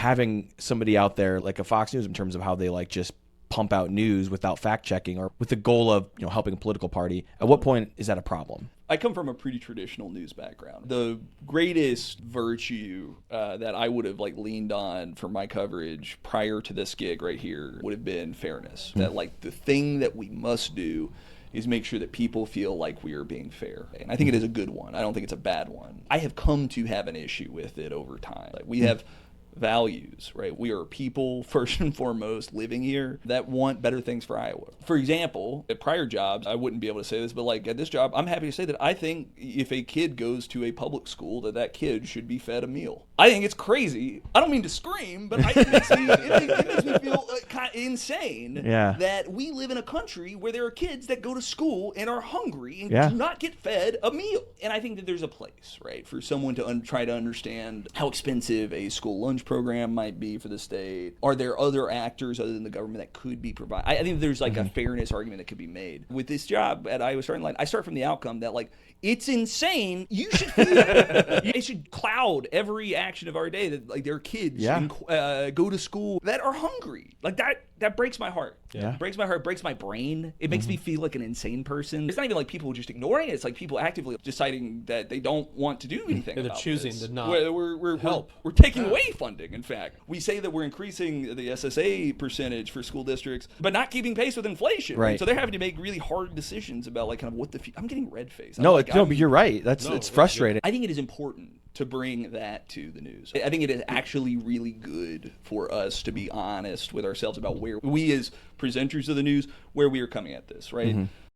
having somebody out there like a Fox News in terms of how they like just pump out news without fact checking or with the goal of helping a political party, at what point is that a problem? I come from a pretty traditional news background. The greatest virtue that I would have like leaned on for my coverage prior to this gig right here would have been fairness. That like the thing that we must do is make sure that people feel like we are being fair. And I think it is a good one. I don't think it's a bad one. I have come to have an issue with it over time. Like we have values, right? We are people, first and foremost, living here that want better things for Iowa. For example, at prior jobs, I wouldn't be able to say this, but like at this job, I'm happy to say that I think if a kid goes to a public school, that kid should be fed a meal. I think it's crazy. I don't mean to scream, but it makes me feel kind of insane that we live in a country where there are kids that go to school and are hungry and do not get fed a meal. And I think that there's a place, right, for someone to try to understand how expensive a school lunch program might be for the state. Are there other actors other than the government that could be provided? I think there's like a fairness argument that could be made. With this job at Iowa Starting Line, I start from the outcome that like it's insane. You should it should cloud every action of our day that like there are kids go to school that are hungry. Like that breaks my heart. It breaks my heart, breaks my brain. It makes me feel like an insane person. It's not even like people just ignoring it. It's like people actively deciding that they don't want to do anything about they're choosing this. to not help. We're taking away funding, in fact. We say that we're increasing the SSA percentage for school districts, but not keeping pace with inflation. Right. So they're having to make really hard decisions about like kind of what I'm getting red faced. But you're right. It's frustrating. I think it is important to bring that to the news. I think it is actually really good for us to be honest with ourselves about where we as presenters of the news, where we are coming at this, right?